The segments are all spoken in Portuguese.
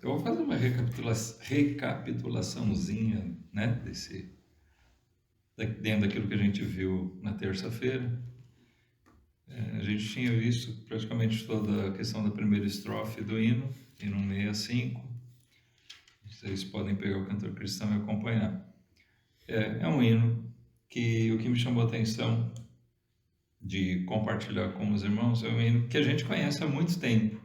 Eu vou fazer uma recapitulaçãozinha, né, dentro daquilo que a gente viu na terça-feira. A gente tinha visto praticamente toda a questão da primeira estrofe do hino 65. Vocês podem pegar o Cantor Cristão e acompanhar. É um hino que o que me chamou a atenção de compartilhar com os irmãos é um hino que a gente conhece há muito tempo.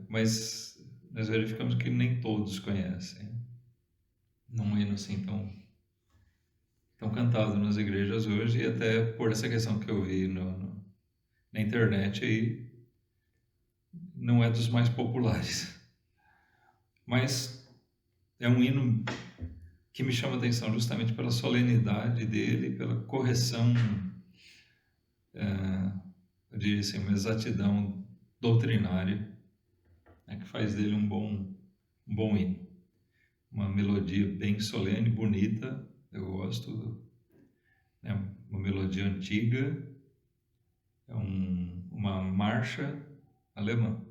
Mas nós verificamos que nem todos conhecem. Não é um hino assim tão cantado nas igrejas hoje, e até por essa questão que eu vi na internet aí, não é dos mais populares. Mas é um hino que me chama a atenção justamente pela solenidade dele, pela correção, eu diria assim, uma exatidão doutrinária, né, que faz dele um bom hino. Uma melodia bem solene, bonita, eu gosto, né, uma melodia antiga, é uma marcha alemã.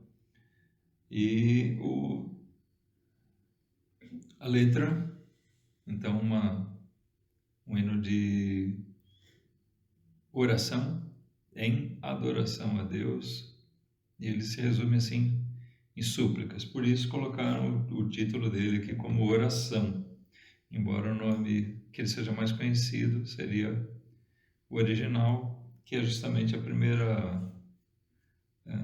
E a letra, então, um hino de oração em adoração a Deus, e ele se resume assim em súplicas. Por isso colocaram o título dele aqui como oração, embora o nome que ele seja mais conhecido seria o original, que é justamente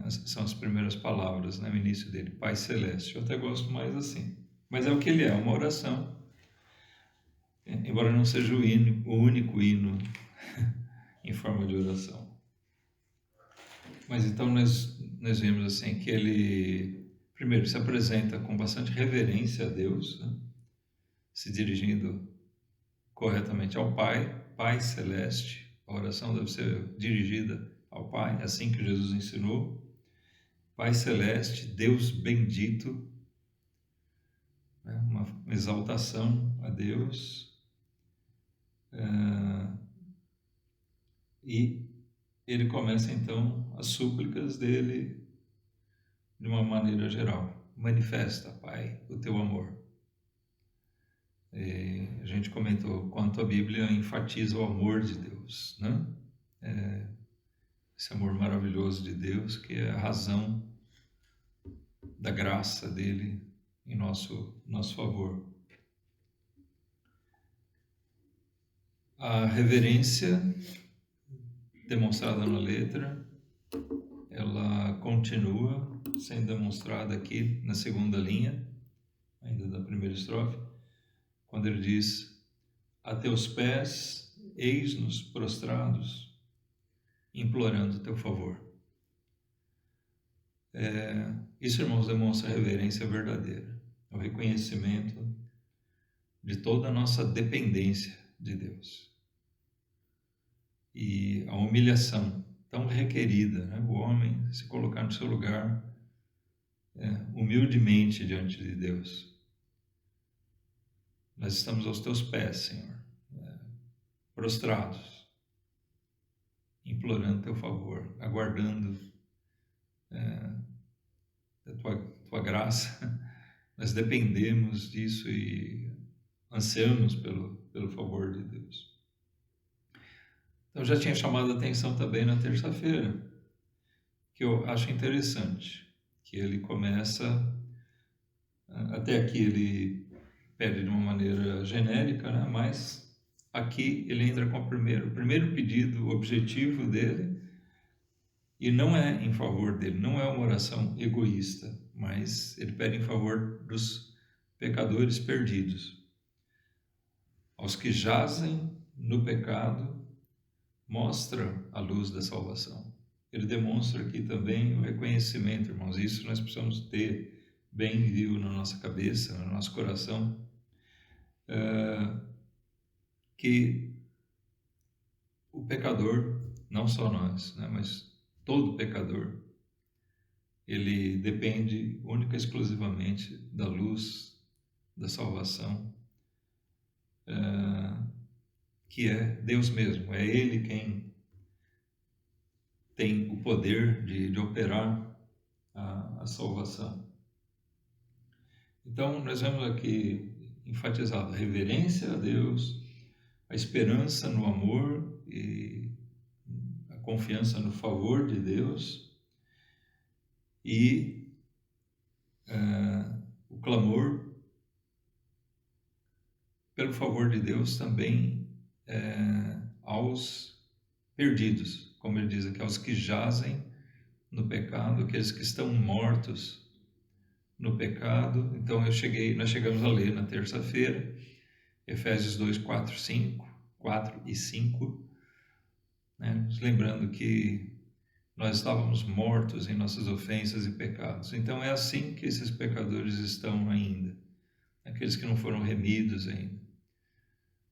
são as primeiras palavras, né, no início dele, Pai Celeste. Eu até gosto mais assim. Mas é o que ele é, uma oração, embora não seja o único hino em forma de oração. Mas então nós vemos assim que ele, primeiro, se apresenta com bastante reverência a Deus, né, se dirigindo corretamente ao Pai, Pai Celeste. A oração deve ser dirigida ao Pai, assim que Jesus ensinou. Pai Celeste, Deus bendito, né, uma exaltação a Deus. E ele começa então as súplicas dele de uma maneira geral. Manifesta, Pai, o teu amor. E a gente comentou quanto a Bíblia enfatiza o amor de Deus, né? Esse amor maravilhoso de Deus, que é a razão da graça dele em nosso favor. A reverência demonstrada na letra, ela continua sendo demonstrada aqui na segunda linha, ainda da primeira estrofe, quando ele diz: a teus pés eis-nos prostrados, implorando teu favor. Isso, irmãos, demonstra a reverência verdadeira, o reconhecimento de toda a nossa dependência de Deus e a humilhação tão requerida, né? O homem se colocar no seu lugar humildemente diante de Deus. Nós estamos aos teus pés, Senhor, prostrados, implorando teu favor, aguardando a tua graça. Nós dependemos disso e ansiamos pelo favor de Deus. Então, já tinha chamado a atenção também na terça-feira, que eu acho interessante, que ele começa, até aqui ele pede de uma maneira genérica, né? Mas aqui ele entra com o primeiro pedido, o objetivo dele, e não é em favor dele, não é uma oração egoísta, mas ele pede em favor dos pecadores perdidos. Aos que jazem no pecado, mostra a luz da salvação. Ele demonstra aqui também o reconhecimento, irmãos. Isso nós precisamos ter bem vivo na nossa cabeça, no nosso coração, que o pecador, não só nós, né, mas todo pecador, ele depende única e exclusivamente da luz da salvação, que é Deus mesmo. É Ele quem tem o poder de operar a salvação. Então, nós vemos aqui enfatizado a reverência a Deus, a esperança no amor e a confiança no favor de Deus e o clamor pelo favor de Deus também aos perdidos, como ele diz aqui, aos que jazem no pecado, aqueles que estão mortos no pecado. Então nós chegamos a ler na terça-feira, Efésios 2, 4 e 5, né? Lembrando que nós estávamos mortos em nossas ofensas e pecados. Então é assim que esses pecadores estão ainda, aqueles que não foram remidos ainda.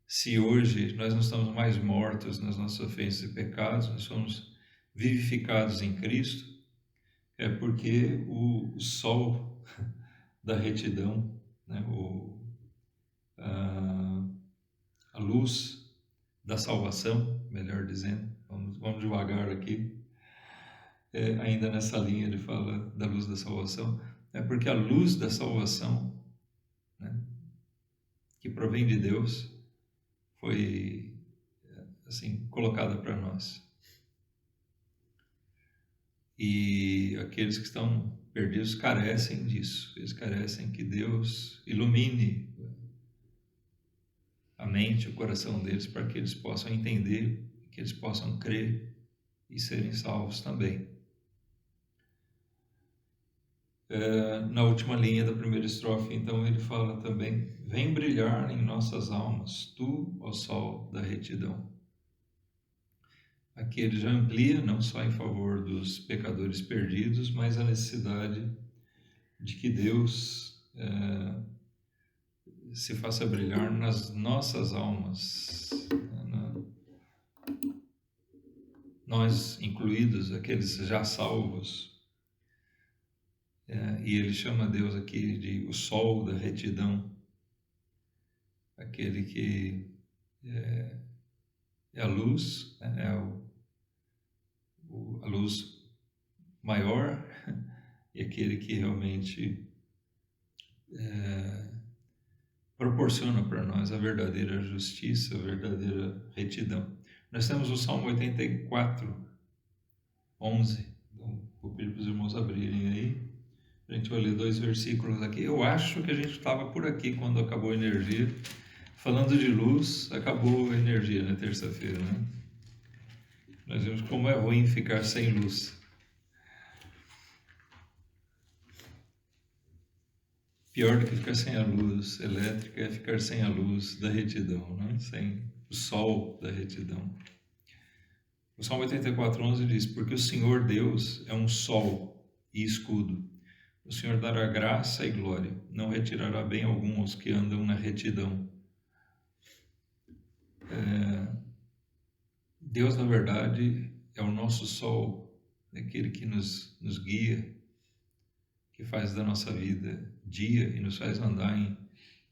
Se hoje nós não estamos mais mortos nas nossas ofensas e pecados, nós somos vivificados em Cristo, é porque o sol da retidão, né, a luz da salvação, melhor dizendo, vamos devagar aqui, ainda nessa linha ele fala da luz da salvação, é porque a luz da salvação, né, que provém de Deus, foi assim colocada para nós. E aqueles que estão perdidos carecem disso, eles carecem que Deus ilumine a mente, o coração deles, para que eles possam entender, que eles possam crer e serem salvos também. Na última linha da primeira estrofe, então, ele fala também: vem brilhar em nossas almas, tu, ó sol da retidão. Aqui ele já amplia, não só em favor dos pecadores perdidos, mas a necessidade de que Deus se faça brilhar nas nossas almas, nós incluídos, aqueles já salvos. E ele chama Deus aqui de o sol da retidão, aquele que é a luz, é a luz maior, e aquele que realmente proporciona para nós a verdadeira justiça, a verdadeira retidão. Nós temos o Salmo 84, 11, então vou pedir para os irmãos abrirem aí. A gente vai ler 2 versículos aqui. Eu acho que a gente estava por aqui quando acabou a energia. Falando de luz, acabou a energia na terça-feira, né? Nós vimos como é ruim ficar sem luz. Pior do que ficar sem a luz elétrica é ficar sem a luz da retidão, né? Sem o sol da retidão. O Salmo 84:11 diz: porque o Senhor Deus é um sol e escudo. O Senhor dará graça e glória, não retirará bem algum aos que andam na retidão. Deus, na verdade, é o nosso sol, aquele que nos guia, que faz da nossa vida dia e nos faz andar em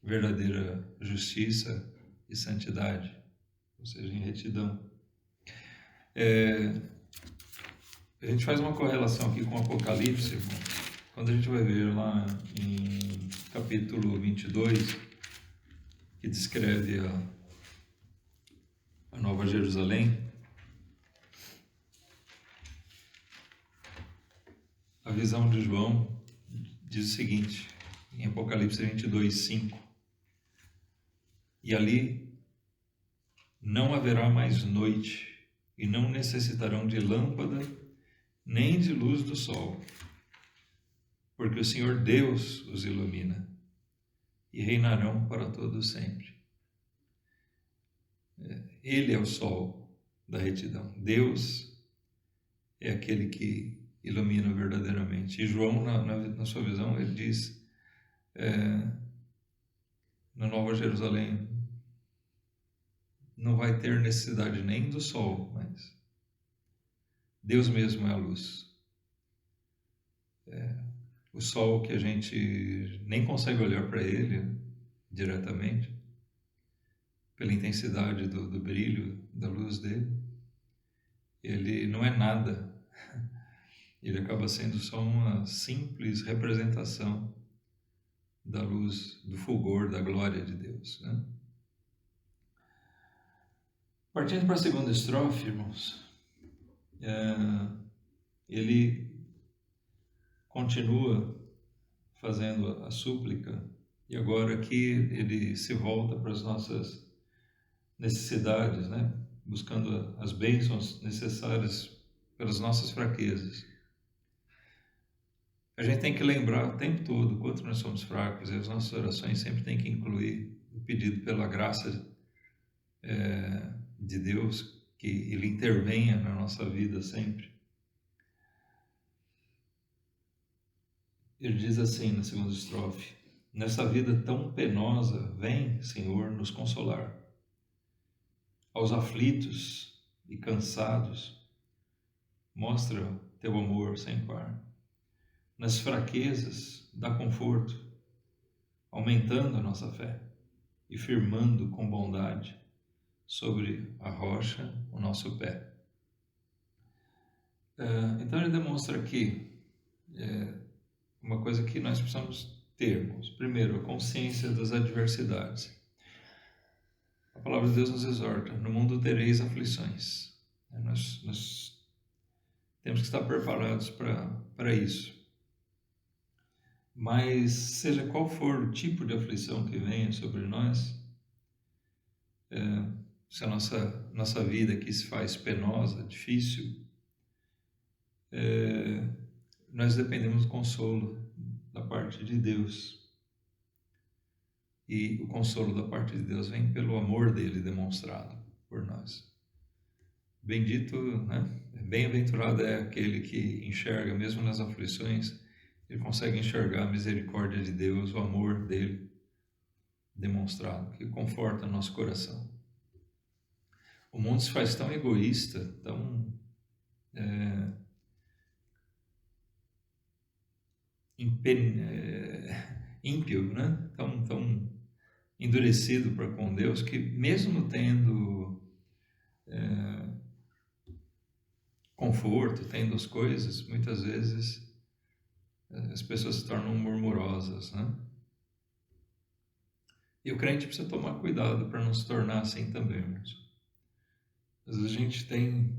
verdadeira justiça e santidade, ou seja, em retidão. A gente faz uma correlação aqui com o Apocalipse, irmão. Quando a gente vai ver lá em capítulo 22, que descreve a Nova Jerusalém, a visão de João diz o seguinte, em Apocalipse 22:5: e ali não haverá mais noite, e não necessitarão de lâmpada, nem de luz do sol, porque o Senhor Deus os ilumina, e reinarão para todo sempre. Ele é o sol da retidão. Deus é aquele que ilumina verdadeiramente. E João, na sua visão, ele diz, na Nova Jerusalém, não vai ter necessidade nem do sol, mas Deus mesmo é a luz. O sol que a gente nem consegue olhar para ele diretamente, pela intensidade do brilho da luz dele, ele não é nada. ele acaba sendo só uma simples representação da luz, do fulgor, da glória de Deus, né? Partindo para a segunda estrofe, irmãos, ele continua fazendo a súplica, e agora aqui ele se volta para as nossas necessidades, né? Buscando as bênçãos necessárias pelas nossas fraquezas. A gente tem que lembrar o tempo todo o quanto nós somos fracos, e as nossas orações sempre têm que incluir o pedido pela graça de Deus, que Ele intervenha na nossa vida sempre. Ele diz assim na segunda estrofe: nessa vida tão penosa, vem, Senhor, nos consolar. Aos aflitos e cansados, mostra teu amor sem par. Nas fraquezas, dá conforto, aumentando a nossa fé e firmando com bondade sobre a rocha o nosso pé. Então ele demonstra aqui uma coisa que nós precisamos termos. Primeiro, a consciência das adversidades. A palavra de Deus nos exorta: no mundo tereis aflições. Nós temos que estar preparados para isso. Mas seja qual for o tipo de aflição que venha sobre nós, se a nossa vida aqui se faz penosa, difícil, nós dependemos do consolo da parte de Deus. E o consolo da parte de Deus vem pelo amor dele demonstrado por nós. Bendito, né? Bem-aventurado é aquele que enxerga, mesmo nas aflições, ele consegue enxergar a misericórdia de Deus, o amor dele demonstrado, que conforta nosso coração. O mundo se faz tão egoísta, tão ímpio, né? Tão endurecido para com Deus, que mesmo tendo conforto, tendo as coisas, muitas vezes as pessoas se tornam murmurosas, né? E o crente precisa tomar cuidado para não se tornar assim também, irmãos. Às vezes a gente tem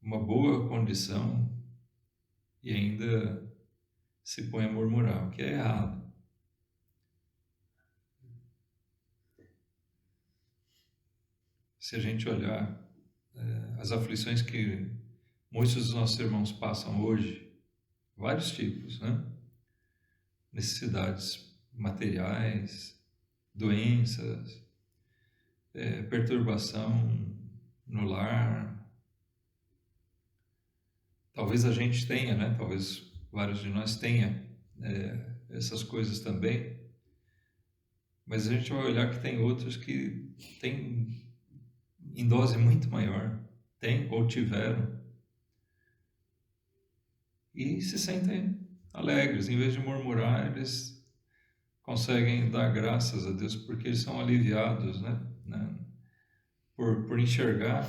uma boa condição e ainda se põe a murmurar, o que é errado. Se a gente olhar as aflições que muitos dos nossos irmãos passam hoje, vários tipos, né? Necessidades materiais, doenças, perturbação no lar. Talvez a gente tenha, né? Talvez vários de nós tenha essas coisas também, mas a gente vai olhar que tem outros que têm em dose muito maior, tem ou tiveram, e se sentem alegres. Em vez de murmurar, eles conseguem dar graças a Deus porque eles são aliviados, né? Por enxergar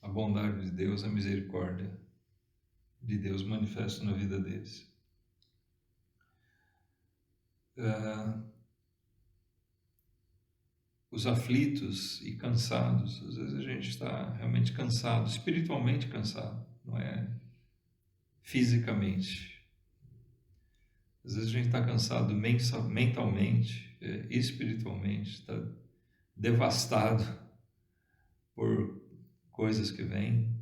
a bondade de Deus, a misericórdia de Deus manifesta na vida deles. Os aflitos e cansados, às vezes a gente está realmente cansado, espiritualmente cansado, não é fisicamente. Às vezes a gente está cansado mentalmente, espiritualmente, está devastado por coisas que vêm.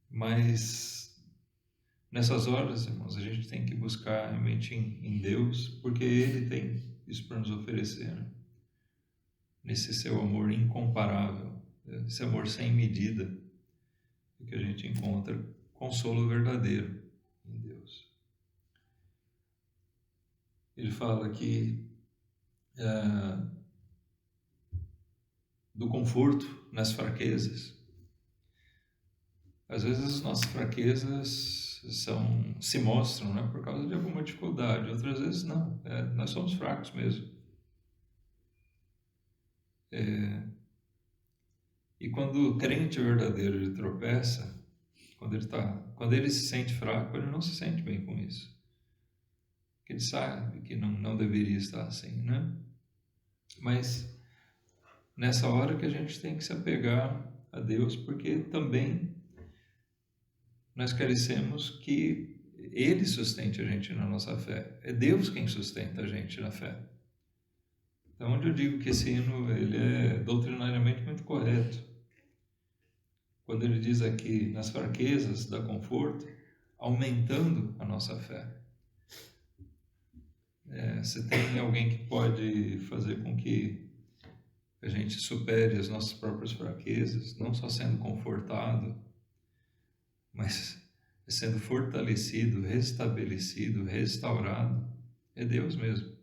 Mas nessas horas, irmãos, a gente tem que buscar realmente em Deus, porque Ele tem isso para nos oferecer, né? Nesse seu amor incomparável, esse amor sem medida, que a gente encontra consolo verdadeiro em Deus. Ele fala aqui do conforto nas fraquezas. Às vezes as nossas fraquezas se mostram, né, por causa de alguma dificuldade, outras vezes não, nós somos fracos mesmo. E quando o crente verdadeiro ele tropeça, quando ele se sente fraco, ele não se sente bem com isso. Porque ele sabe que não deveria estar assim, né? Mas nessa hora que a gente tem que se apegar a Deus, porque também nós carecemos que Ele sustente a gente na nossa fé. É Deus quem sustenta a gente na fé. Então, onde eu digo que esse hino ele é doutrinariamente muito correto, quando ele diz aqui, nas fraquezas dá conforto, aumentando a nossa fé. Se tem alguém que pode fazer com que a gente supere as nossas próprias fraquezas, não só sendo confortado, mas sendo fortalecido, restabelecido, restaurado, é Deus mesmo.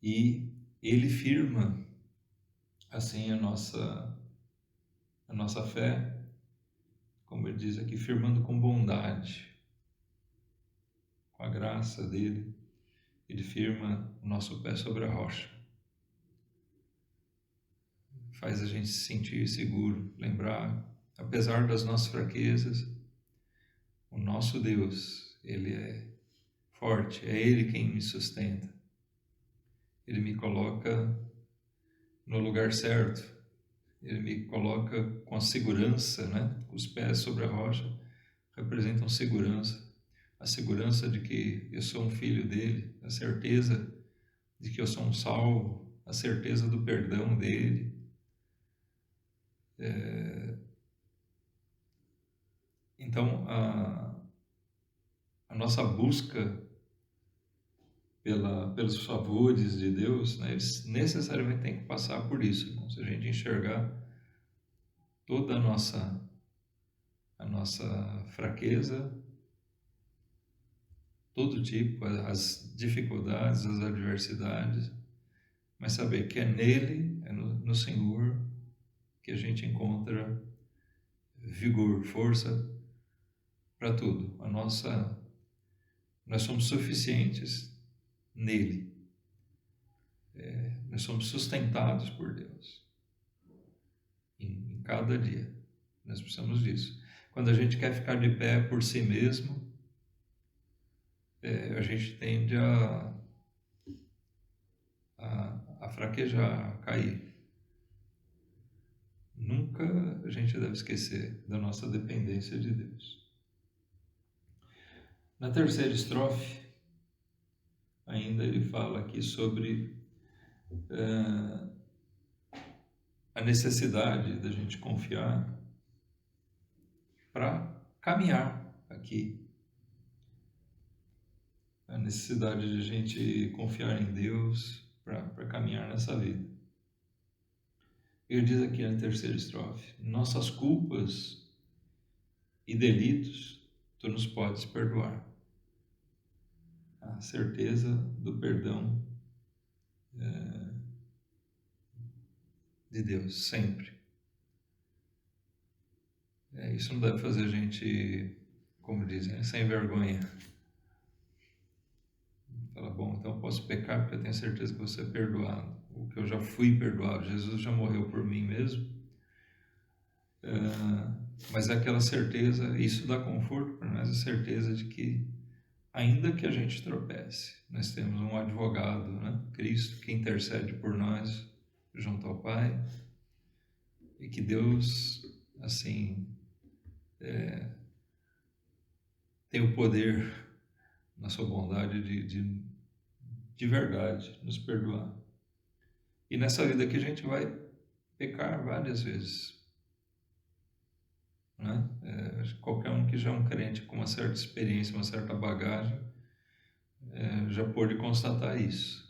E Ele firma, assim, a nossa fé, como ele diz aqui, firmando com bondade, com a graça dele, Ele firma o nosso pé sobre a rocha. Faz a gente se sentir seguro, lembrar, apesar das nossas fraquezas, o nosso Deus, Ele é forte, é Ele quem me sustenta. Ele me coloca no lugar certo, Ele me coloca com a segurança, né? Os pés sobre a rocha representam segurança, a segurança de que eu sou um filho dele, a certeza de que eu sou um salvo, a certeza do perdão dele. Então, a nossa busca pelos favores de Deus, né, eles necessariamente tem que passar por isso, irmão. Se a gente enxergar toda a nossa fraqueza, todo tipo, as dificuldades, as adversidades, mas saber que é nele, é no Senhor, que a gente encontra vigor, força para tudo. Nós somos suficientes nele. Nós somos sustentados por Deus em cada dia. Nós precisamos disso. Quando a gente quer ficar de pé por si mesmo, a gente tende a fraquejar, a cair. Nunca a gente deve esquecer da nossa dependência de Deus. Na terceira estrofe, ainda ele fala aqui sobre a necessidade da gente confiar para caminhar aqui. A necessidade de a gente confiar em Deus para caminhar nessa vida. Ele diz aqui na terceira estrofe: nossas culpas e delitos tu nos podes perdoar. A certeza do perdão de Deus, sempre. Isso não deve fazer a gente, como dizem, sem vergonha. Fala, bom, então eu posso pecar porque eu tenho certeza que você é perdoado, ou que eu já fui perdoado, Jesus já morreu por mim mesmo. Mas é aquela certeza, isso dá conforto para nós, a certeza de que, ainda que a gente tropece, nós temos um advogado, né? Cristo, que intercede por nós junto ao Pai, e que Deus, assim, tem o poder, na sua bondade, de verdade, nos perdoar. E nessa vida aqui a gente vai pecar várias vezes, né? Qualquer um que já é um crente com uma certa experiência, uma certa bagagem, já pôde constatar isso.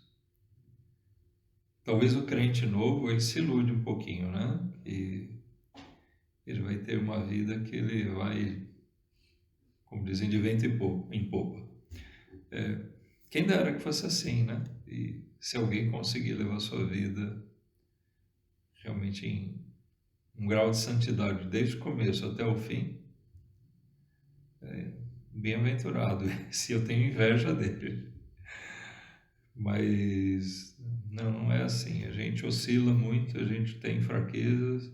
Talvez o crente novo, ele se ilude um pouquinho, né? E ele vai ter uma vida que ele vai, como dizem, de vento em popa. Quem dera que fosse assim, né? E se alguém conseguir levar a sua vida realmente em um grau de santidade desde o começo até o fim, bem-aventurado. Se eu tenho inveja dele. Mas Não, não é assim. A gente oscila muito, a gente tem fraquezas,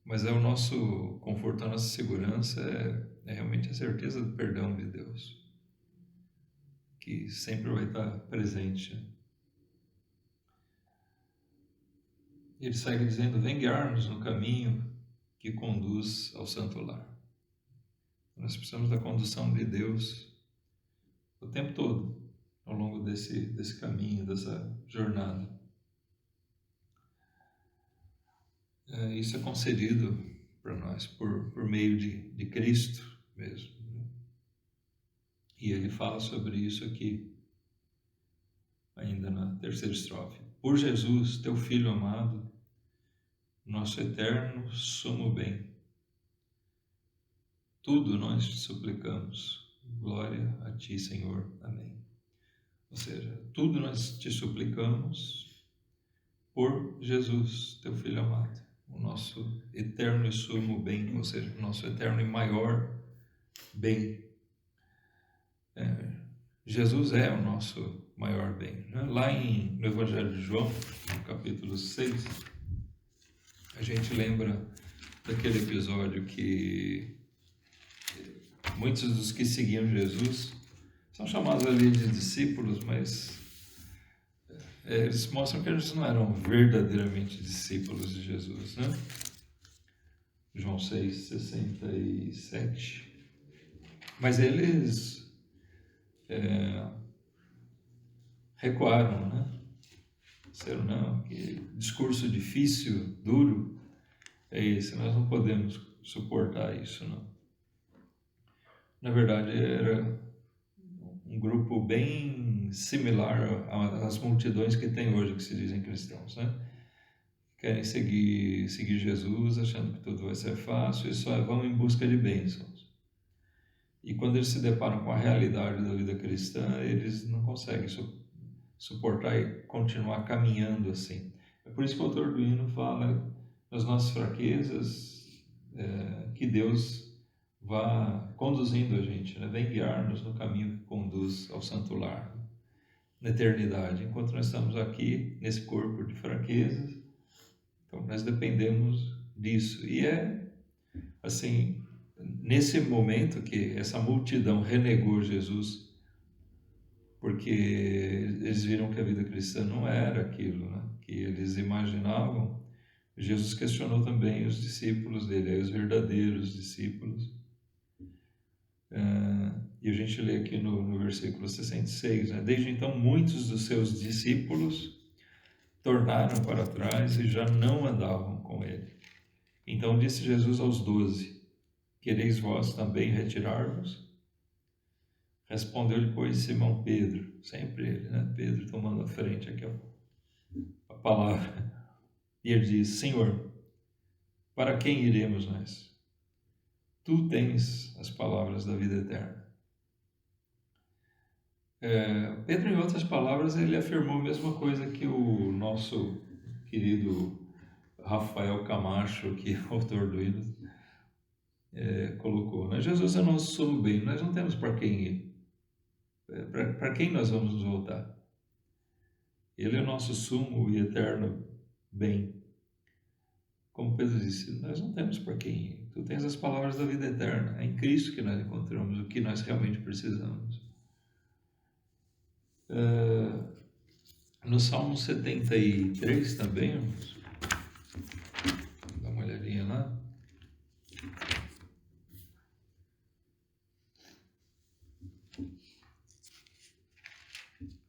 mas é o nosso conforto, a nossa segurança é realmente a certeza do perdão de Deus, que sempre vai estar presente. Ele segue dizendo: vem guiar-nos no caminho que conduz ao santo lar. Nós precisamos da condução de Deus o tempo todo, ao longo desse caminho, dessa jornada. Isso é concedido para nós por meio de Cristo mesmo. E ele fala sobre isso aqui, ainda na terceira estrofe. Por Jesus, teu Filho amado, nosso eterno sumo bem, tudo nós te suplicamos. Glória a ti, Senhor. Amém. Ou seja, tudo nós te suplicamos por Jesus, teu Filho amado, o nosso eterno e sumo bem, ou seja, o nosso eterno e maior bem. Jesus é o nosso maior bem. Né? Lá no Evangelho de João, no capítulo 6, a gente lembra daquele episódio que muitos dos que seguiam Jesus são chamados ali de discípulos, mas eles mostram que eles não eram verdadeiramente discípulos de Jesus, né? João 6:67. Mas eles recuaram, né? Disseram: não, que discurso difícil, duro é esse, nós não podemos suportar isso, não. Na verdade, era um grupo bem similar às multidões que tem hoje, que se dizem cristãos, né? Querem seguir Jesus, achando que tudo vai ser fácil e só vão em busca de bênçãos. E quando eles se deparam com a realidade da vida cristã, eles não conseguem suportar e continuar caminhando assim. É por isso que o autor do hino fala nas nossas fraquezas, que Deus vá conduzindo a gente, né? Vem guiar-nos no caminho que conduz ao santo lar, na eternidade. Enquanto nós estamos aqui, nesse corpo de fraquezas, então nós dependemos disso. E assim, nesse momento que essa multidão renegou Jesus, porque eles viram que a vida cristã não era aquilo, né, que eles imaginavam, Jesus questionou também os discípulos dele, os verdadeiros discípulos. E a gente lê aqui no versículo 66, né? Desde então muitos dos seus discípulos tornaram para trás e já não andavam com ele. Então disse Jesus aos 12: quereis vós também retirar-vos? Respondeu-lhe, pois, Simão Pedro, sempre ele, né? Pedro tomando a frente aqui, a palavra. E ele diz: Senhor, para quem iremos nós? Tu tens as palavras da vida eterna. Pedro, em outras palavras, ele afirmou a mesma coisa que o nosso querido Rafael Camacho, que é o autor do hino, colocou, né? Jesus é nosso sumo bem, nós não temos para quem ir. Para quem nós vamos nos voltar? Ele é nosso sumo e eterno bem. Como Pedro disse, nós não temos para quem ir. Tu tens as palavras da vida eterna. É em Cristo que nós encontramos o que nós realmente precisamos. No Salmo 73 também, vamos dar uma olhadinha lá.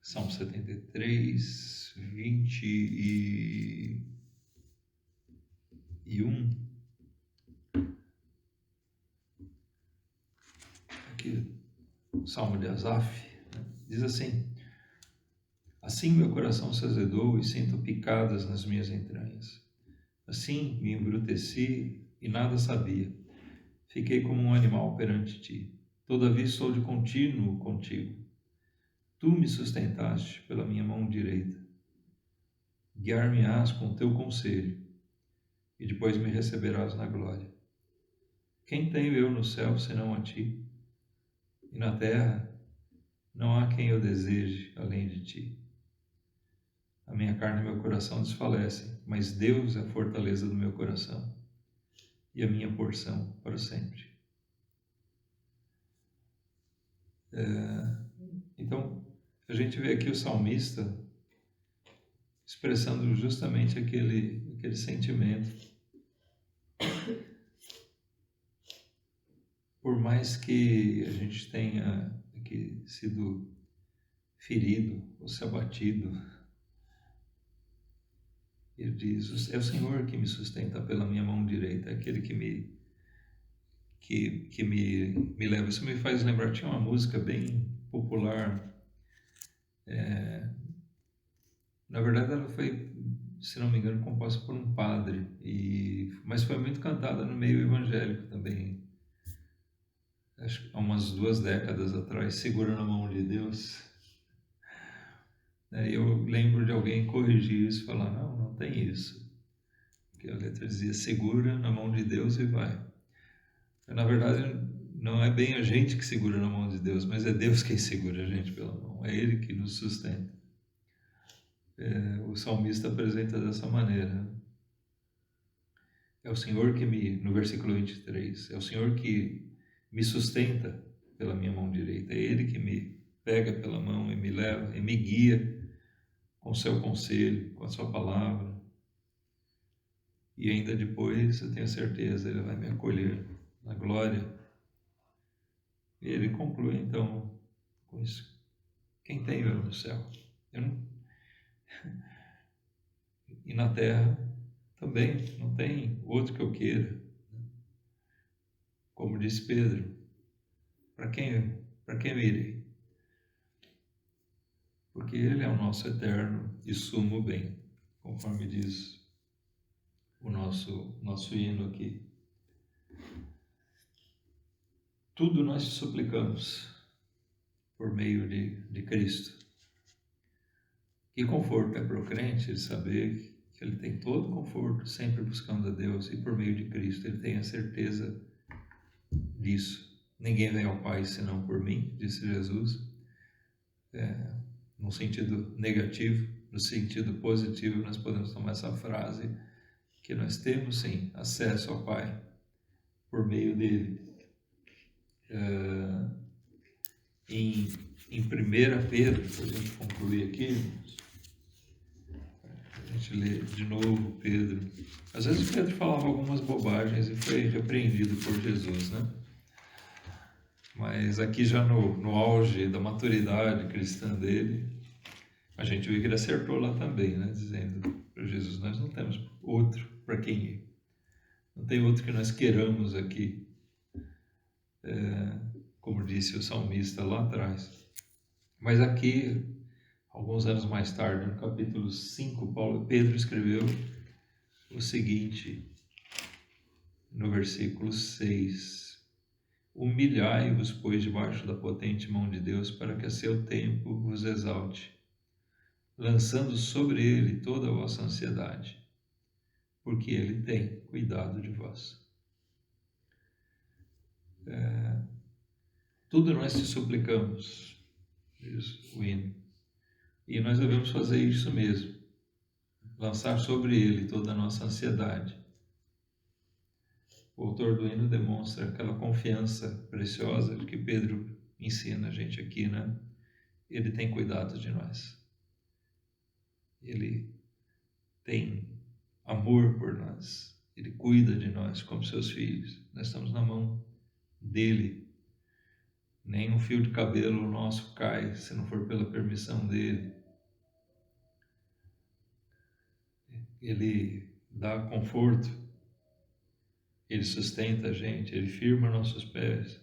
Salmo 73, 21. Aqui, o Salmo de Asaf, né? Diz assim: assim meu coração se azedou e sinto picadas nas minhas entranhas. Assim me embruteci e nada sabia. Fiquei como um animal perante ti. Todavia estou de contínuo contigo. Tu me sustentaste pela minha mão direita. Guiar-me-ás com teu conselho, e depois me receberás na glória. Quem tenho eu no céu senão a ti? E na terra não há quem eu deseje além de ti. a minha carne e meu coração desfalecem, mas Deus é a fortaleza do meu coração e a minha porção para sempre. Então, a gente vê aqui o salmista expressando justamente aquele sentimento. Por mais que a gente tenha aqui sido ferido ou se abatido, ele diz: é o Senhor que me sustenta pela minha mão direita, é aquele que me leva. Isso me faz lembrar, tinha uma música bem popular, na verdade ela foi, se não me engano, composta por um padre, mas foi muito cantada no meio evangélico também, acho que há umas 2 décadas atrás, Segura na Mão de Deus. Eu lembro de alguém corrigir isso e falar: não tem isso, porque a letra dizia: segura na mão de Deus e vai. Na verdade, não é bem a gente que segura na mão de Deus, mas é Deus quem segura a gente pela mão, é Ele que nos sustenta. O salmista apresenta dessa maneira: é o Senhor que no versículo 23, é o Senhor que me sustenta pela minha mão direita, é Ele que me pega pela mão e me leva e me guia com o seu conselho, com a sua palavra, e ainda depois, eu tenho certeza, Ele vai me acolher na glória. E ele conclui então com isso: quem tem eu no céu? Eu não... E na terra também não tem outro que eu queira. Como disse Pedro, para quem eu irei? Porque Ele é o nosso eterno e sumo bem, conforme diz o nosso hino aqui. Tudo nós te suplicamos por meio de Cristo. Que conforto é para o crente ele saber que ele tem todo conforto, sempre buscando a Deus, e por meio de Cristo ele tem a certeza disso. Ninguém vem ao Pai senão por mim, disse Jesus, no sentido negativo. No sentido positivo, nós podemos tomar essa frase, que nós temos sim acesso ao Pai por meio dele. Em 1 Pedro, para a gente concluir aqui, a gente lê de novo Pedro. Às vezes Pedro falava algumas bobagens e foi repreendido por Jesus, né? Mas aqui já no auge da maturidade cristã dele, a gente viu que ele acertou lá também, né? Dizendo para Jesus: nós não temos outro para quem ir. Não tem outro que nós queiramos aqui. Como disse o salmista lá atrás. Mas aqui, alguns anos mais tarde, no capítulo 5, Pedro escreveu o seguinte, no versículo 6: humilhai-vos, pois, debaixo da potente mão de Deus, para que a seu tempo vos exalte, lançando sobre ele toda a vossa ansiedade, porque ele tem cuidado de vós. Tudo nós te suplicamos, diz o hino, e nós devemos fazer isso mesmo, lançar sobre ele toda a nossa ansiedade. O autor do hino demonstra aquela confiança preciosa de que Pedro ensina a gente aqui, né? Ele tem cuidado de nós. Ele tem amor por nós. Ele cuida de nós como seus filhos. Nós estamos na mão dele. Nem um fio de cabelo nosso cai se não for pela permissão dele. Ele dá conforto. Ele sustenta a gente. Ele firma nossos pés.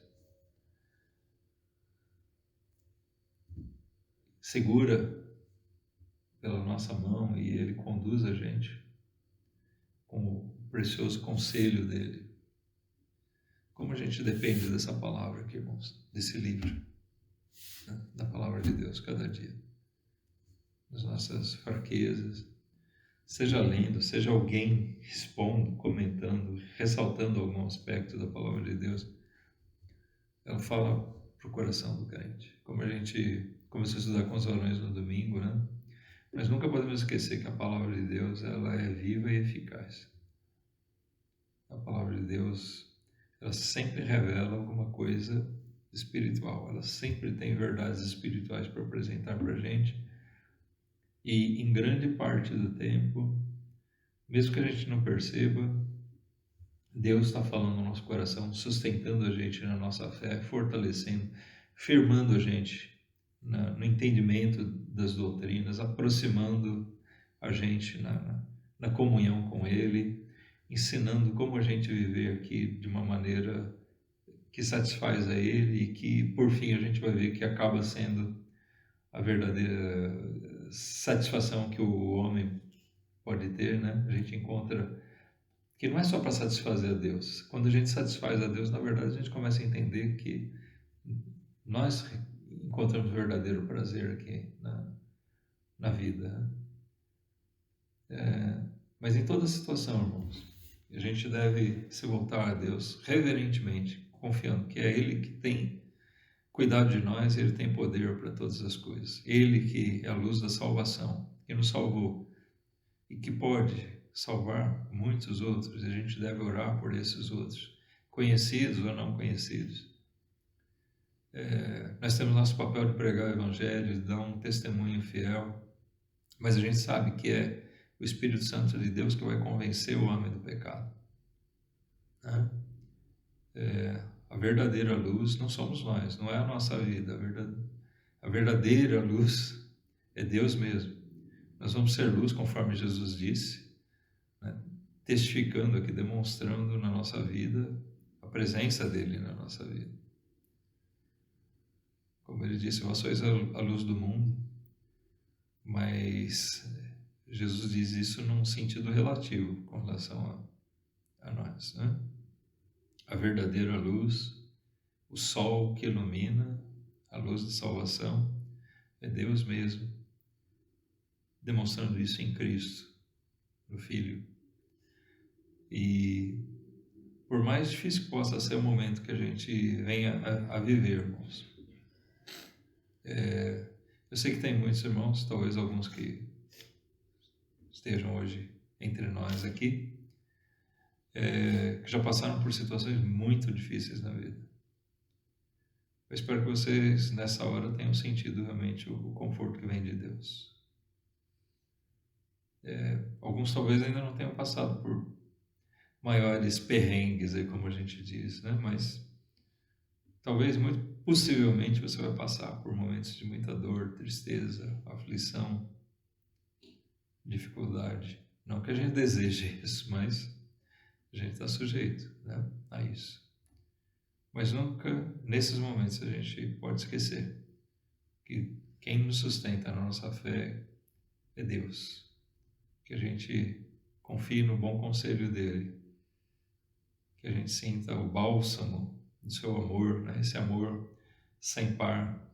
Segura pela nossa mão e ele conduz a gente com o precioso conselho dele. Como a gente depende dessa palavra aqui, irmãos, desse livro, né? Da palavra de Deus, cada dia. Nas nossas fraquezas, seja lendo, seja alguém expondo, comentando, ressaltando algum aspecto da palavra de Deus, ela fala para o coração do crente. Como a gente começou a estudar com os varões no domingo, né? Mas nunca podemos esquecer que a palavra de Deus, ela é viva e eficaz. A palavra de Deus, ela sempre revela alguma coisa espiritual. Ela sempre tem verdades espirituais para apresentar para a gente. E em grande parte do tempo, mesmo que a gente não perceba, Deus está falando no nosso coração, sustentando a gente na nossa fé, fortalecendo, firmando a gente no entendimento das doutrinas, aproximando a gente na comunhão com Ele, ensinando como a gente viver aqui de uma maneira que satisfaz a Ele e que, por fim, a gente vai ver que acaba sendo a verdadeira satisfação que o homem pode ter, né? A gente encontra que não é só para satisfazer a Deus. Quando a gente satisfaz a Deus, na verdade, a gente começa a entender que nós encontramos verdadeiro prazer aqui na vida. Mas em toda situação, irmãos, a gente deve se voltar a Deus reverentemente, confiando que é Ele que tem cuidado de nós, Ele tem poder para todas as coisas. Ele que é a luz da salvação, que nos salvou e que pode salvar muitos outros, e a gente deve orar por esses outros, conhecidos ou não conhecidos. Nós temos nosso papel de pregar o Evangelho, de dar um testemunho fiel, mas a gente sabe que é o Espírito Santo de Deus que vai convencer o homem do pecado. Né? A verdadeira luz não somos nós, não é a nossa vida. A verdadeira luz é Deus mesmo. Nós vamos ser luz, conforme Jesus disse, né? Testificando aqui, demonstrando na nossa vida a presença dele na nossa vida. Como ele disse, vós sois a luz do mundo, mas Jesus diz isso num sentido relativo com relação a nós, né? A verdadeira luz, o sol que ilumina, a luz da salvação, é Deus mesmo, demonstrando isso em Cristo, no Filho. E por mais difícil que possa ser o momento que a gente venha a viver, irmãos, eu sei que tem muitos irmãos, talvez alguns que estejam hoje entre nós aqui, que já passaram por situações muito difíceis na vida. Eu espero que vocês, nessa hora, tenham sentido realmente o conforto que vem de Deus. Alguns talvez ainda não tenham passado por maiores perrengues, aí, como a gente diz, né? Mas talvez, muito possivelmente, você vai passar por momentos de muita dor, tristeza, aflição, dificuldade. Não que a gente deseje isso, mas a gente está sujeito, né, a isso. Mas nunca, nesses momentos, a gente pode esquecer que quem nos sustenta na nossa fé é Deus. Que a gente confie no bom conselho dele. Que a gente sinta o bálsamo do seu amor, né? Esse amor sem par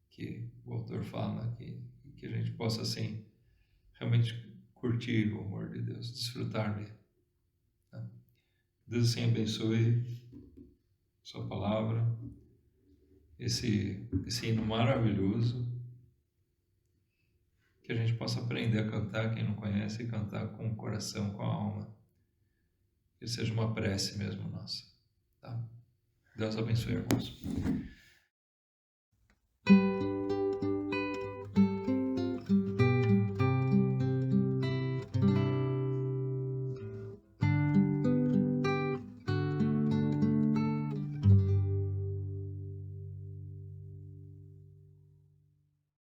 que o autor fala aqui. Que a gente possa, assim, realmente curtir o amor de Deus, desfrutar dele. Tá? Deus, assim, abençoe sua palavra, esse hino maravilhoso, que a gente possa aprender a cantar, quem não conhece, cantar com o coração, com a alma, que seja uma prece mesmo nossa, tá? Deus abençoe, irmãos.